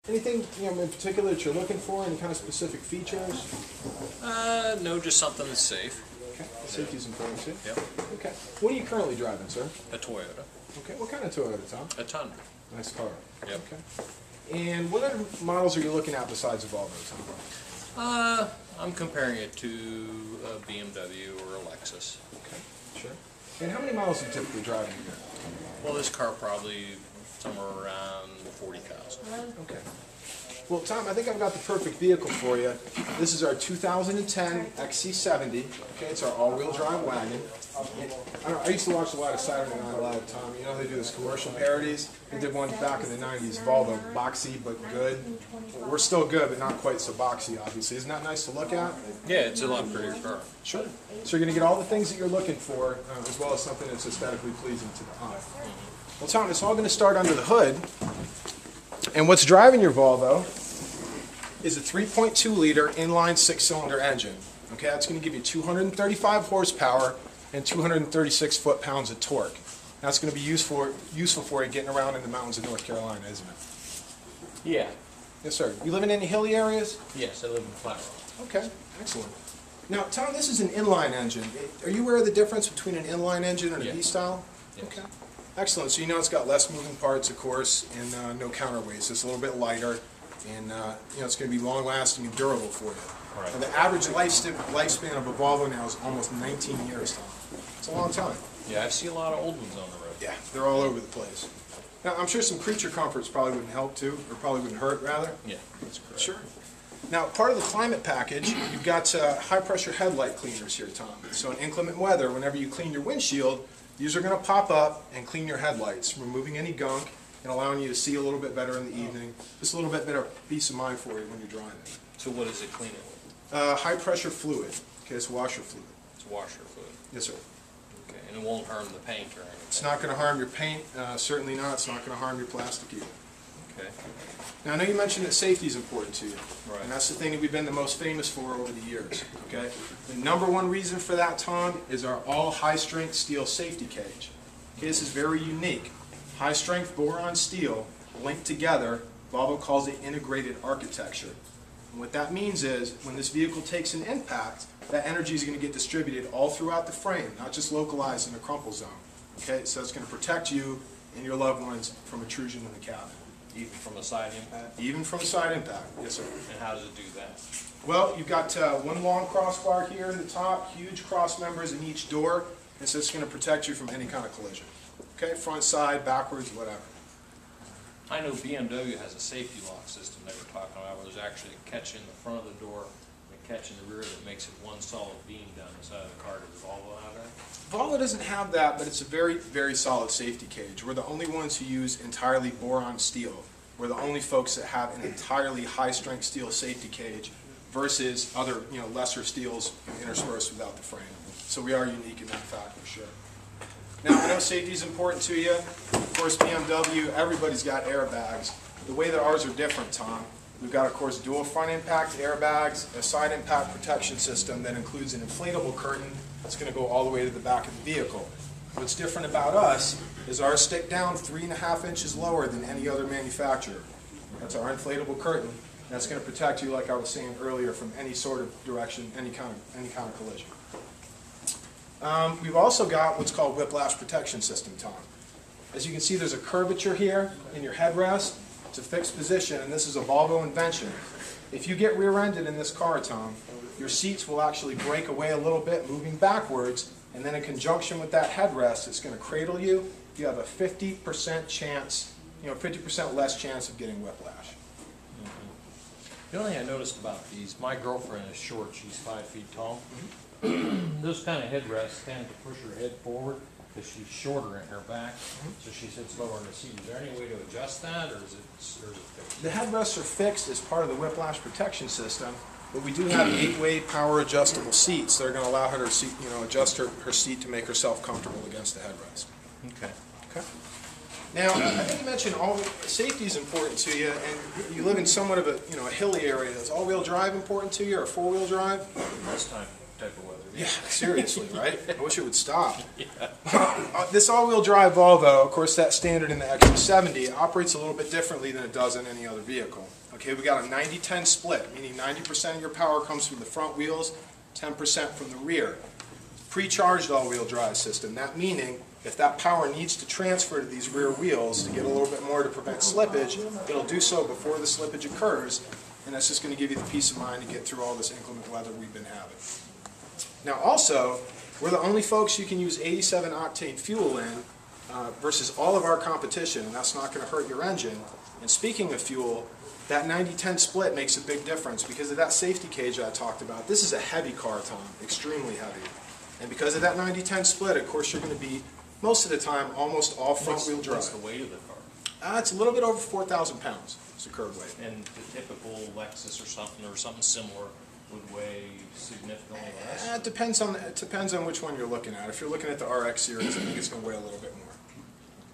Anything in particular that you're looking for? Any kind of specific features? No, just something that's safe. Okay, safety's important too. Yep. Okay. What are you currently driving, sir? A Toyota. Okay. What kind of Toyota, Tom? A Tundra. Nice car. Yep. Okay. And what other models are you looking at besides a Volvo, Tom? I'm comparing it to a BMW or a Lexus. Okay. Sure. And how many miles do you typically drive in a year? Well, this car probably somewhere around 40,000. Okay. Well, Tom, I think I've got the perfect vehicle for you. This is our 2010 XC70. Okay, it's our all-wheel drive wagon. I used to watch a lot of Saturday Night Live, Tom. You know they do these commercial parodies? They did one back in the 90s, Volvo, boxy but good. We're still good, but not quite so boxy, obviously. Isn't that nice to look at? Yeah, it's a lot prettier car. Sure. So you're going to get all the things that you're looking for, as well as something that's aesthetically pleasing to the eye. Well, Tom, it's all going to start under the hood. And what's driving your Volvo is a 3.2-liter inline six-cylinder engine. Okay, that's going to give you 235 horsepower and 236 foot-pounds of torque. That's going to be useful for you getting around in the mountains of North Carolina, isn't it? Yeah. Yes, sir. You living in any hilly areas? Yes, I live in Flat Rock. Okay, excellent. Now, Tom, this is an inline engine. Are you aware of the difference between an inline engine and a Yes. V-style? Yes. Okay. Excellent. So you know it's got less moving parts, of course, and no counterweights. It's a little bit lighter, and it's going to be long-lasting and durable for you. Right. And the average lifespan of a Volvo now is almost 19 years, Tom. It's a long time. Yeah, I see a lot of old ones on the road. Yeah, they're all over the place. Now, I'm sure some creature comforts probably wouldn't help too, or probably wouldn't hurt, rather. Yeah, that's correct. Sure. Now, part of the climate package, you've got high-pressure headlight cleaners here, Tom. So in inclement weather, whenever you clean your windshield, these are going to pop up and clean your headlights, removing any gunk and allowing you to see a little bit better in the evening. Just a little bit better peace of mind for you when you're driving. So what does it clean it with? High-pressure fluid. Okay, it's washer fluid. It's washer fluid. Yes, sir. Okay, and it won't harm the paint or anything? It's not going to harm your paint. Certainly not. It's not going to harm your plastic either. Okay. Now, I know you mentioned that safety is important to you. Right. And that's the thing that we've been the most famous for over the years. Okay. The number one reason for that, Tom, is our all high-strength steel safety cage. Okay, this is very unique. High-strength boron steel linked together, Volvo calls it integrated architecture. And what that means is, when this vehicle takes an impact, that energy is going to get distributed all throughout the frame, not just localized in a crumple zone. Okay, so it's going to protect you and your loved ones from intrusion in the cabin. Even from a side impact? Even from a side impact, yes, sir. And how does it do that? Well, you've got one long crossbar here in the top, huge cross members in each door, and so it's going to protect you from any kind of collision. Okay, front, side, backwards, whatever. I know BMW has a safety lock system they were talking about where there's actually a catch in the front of the door and a catch in the rear that makes it one solid beam down the side of the car. Does Volvo have that? Volvo doesn't have that, but it's a very, very solid safety cage. We're the only ones who use entirely boron steel. We're the only folks that have an entirely high-strength steel safety cage versus other, lesser steels interspersed without the frame. So we are unique in that fact, for sure. Now, I know safety is important to you. Of course, BMW, everybody's got airbags. The way that ours are different, Tom, we've got, of course, dual front impact airbags, a side impact protection system that includes an inflatable curtain that's going to go all the way to the back of the vehicle. What's different about us is ours stick down 3.5 inches lower than any other manufacturer. That's our inflatable curtain. That's going to protect you, like I was saying earlier, from any sort of direction, any kind of collision. We've also got what's called whiplash protection system, Tom. As you can see, there's a curvature here in your headrest. It's a fixed position, and this is a Volvo invention. If you get rear-ended in this car, Tom, your seats will actually break away a little bit, moving backwards, and then in conjunction with that headrest, it's going to cradle you. You have a 50% chance, 50% less chance of getting whiplash. The only thing I noticed about these, my girlfriend is short, she's 5 feet tall. Those kind of headrests tend to push her head forward because she's shorter in her back, so she sits lower in the seat. Is there any way to adjust that, or is it fixed? The headrests are fixed as part of the whiplash protection system, but we do have 8-way power adjustable seats that are going to allow her to adjust her seat to make herself comfortable against the headrest. Okay. Okay. Now, I think you mentioned safety is important to you, and you live in somewhat of a hilly area. Is all-wheel drive important to you, or four-wheel drive? Most time type of weather. Yeah, seriously, right? I wish it would stop. Yeah. This all-wheel drive Volvo, of course, that's standard in the XC70, operates a little bit differently than it does in any other vehicle. Okay, we got a 90-10 split, meaning 90% of your power comes from the front wheels, 10% from the rear. Pre-charged all-wheel drive system, that meaning if that power needs to transfer to these rear wheels to get a little bit more to prevent slippage, it'll do so before the slippage occurs, and that's just going to give you the peace of mind to get through all this inclement weather we've been having. Now also, we're the only folks you can use 87 octane fuel in versus all of our competition, and that's not going to hurt your engine. And speaking of fuel, that 90-10 split makes a big difference because of that safety cage I talked about. This is a heavy car, Tom, extremely heavy. And because of that 90-10 split, of course, you're going to be, most of the time, almost all front-wheel drive. What's the weight of the car? It's a little bit over 4,000 pounds. It's the curb weight. And the typical Lexus or something similar would weigh significantly less? It depends on which one you're looking at. If you're looking at the RX series, I think it's going to weigh a little bit more.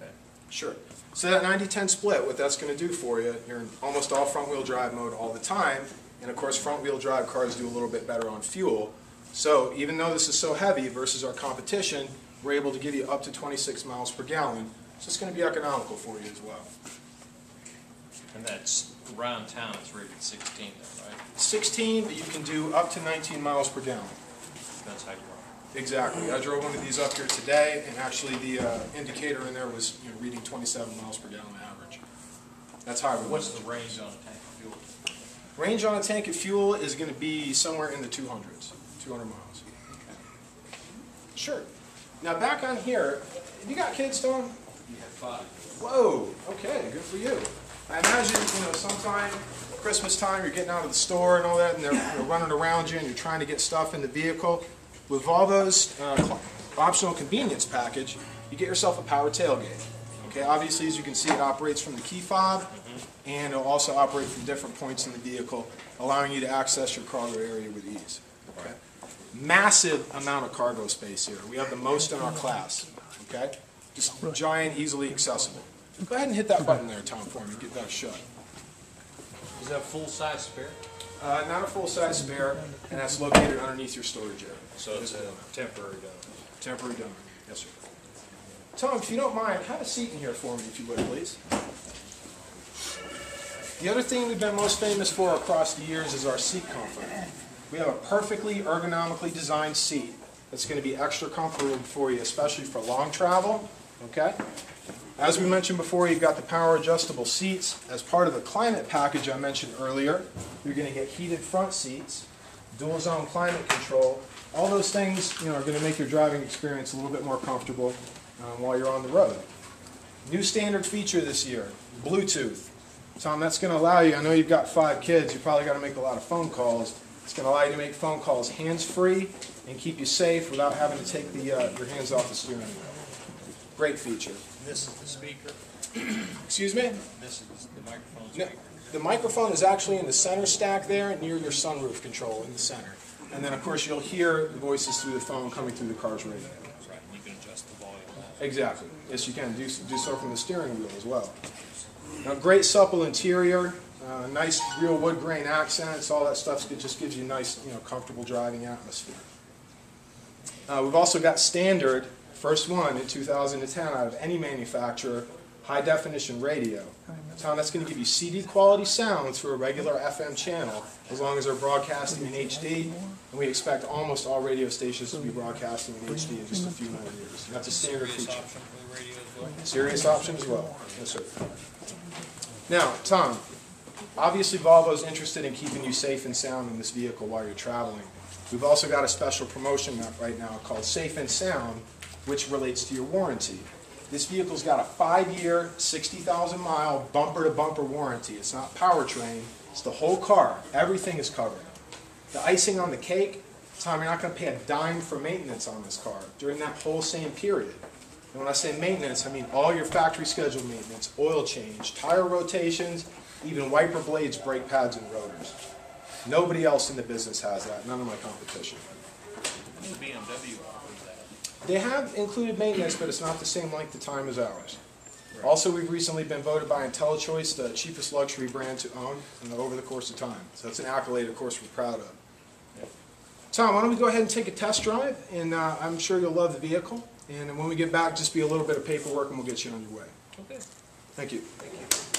Okay. Sure. So that 90-10 split, what that's going to do for you, you're in almost all front-wheel drive mode all the time, and of course front-wheel drive cars do a little bit better on fuel. So even though this is so heavy versus our competition, we're able to give you up to 26 miles per gallon. So it's going to be economical for you as well. And that's around town, it's rated 16 then, right? 16, but you can do up to 19 miles per gallon. That's how you run. Exactly. I drove one of these up here today, and actually the indicator in there was reading 27 miles per gallon average. That's high. What's the range on a tank of fuel? Range on a tank of fuel is going to be somewhere in the 200s, 200 miles. Okay. Sure. Now back on here, have you got kids, Tom? You have 5. Whoa. Okay. Good for you. I imagine, sometime Christmas time, you're getting out of the store and all that, and they're running around you, and you're trying to get stuff in the vehicle. With Volvo's optional convenience package, you get yourself a power tailgate. Okay, obviously, as you can see, it operates from the key fob, and it'll also operate from different points in the vehicle, allowing you to access your cargo area with ease. Okay, massive amount of cargo space here. We have the most in our class. Okay, just giant, easily accessible. Go ahead and hit that button there, Tom, for me. Get that shut. Is that a full-size spare? Not a full-size spare, and that's located underneath your storage area. So it's a temporary donor. Temporary donor. Yes, sir. Tom, if you don't mind, have a seat in here for me, if you would, please. The other thing we've been most famous for across the years is our seat comfort. We have a perfectly ergonomically designed seat that's going to be extra comfortable for you, especially for long travel. Okay? As we mentioned before, you've got the power adjustable seats. As part of the climate package I mentioned earlier, you're going to get heated front seats, dual zone climate control. All those things are going to make your driving experience a little bit more comfortable while you're on the road. New standard feature this year, Bluetooth. Tom, that's going to allow you, I know you've got 5 kids, you probably got to make a lot of phone calls. It's going to allow you to make phone calls hands-free and keep you safe without having to take your hands off the steering wheel. Great feature. This is the speaker. Excuse me? This is the microphone No, speaker. the microphone is actually in the center stack there near your sunroof control in the center. And then, of course, you'll hear the voices through the phone coming through the car's radio. Right. You can adjust the volume. Exactly. Yes, you can. Do so from the steering wheel as well. Now, great supple interior, nice real wood grain accents, all that stuff just gives you a nice, comfortable driving atmosphere. We've also got standard, first one in 2010 out of any manufacturer, high definition radio. Tom, that's going to give you CD quality sound through a regular FM channel as long as they're broadcasting in HD, and we expect almost all radio stations to be broadcasting in HD in just a few more years. That's a standard feature. Option for the radio as well. Serious option as well. Yes, sir. Now, Tom, obviously Volvo's interested in keeping you safe and sound in this vehicle while you're traveling. We've also got a special promotion right now called Safe and Sound, which relates to your warranty. This vehicle's got a 5-year, 60,000-mile bumper-to-bumper warranty. It's not powertrain, it's the whole car. Everything is covered. The icing on the cake, Tom, you're not going to pay a dime for maintenance on this car during that whole same period. And when I say maintenance, I mean all your factory scheduled maintenance, oil change, tire rotations, even wiper blades, brake pads, and rotors. Nobody else in the business has that, none of my competition. I think BMW offers that. They have included maintenance, but it's not the same length of time as ours. Right. Also, we've recently been voted by IntelliChoice the cheapest luxury brand to own over the course of time. So that's an accolade, of course, we're proud of. Yep. Tom, why don't we go ahead and take a test drive, and I'm sure you'll love the vehicle. And when we get back, just be a little bit of paperwork, and we'll get you on your way. Okay. Thank you. Thank you.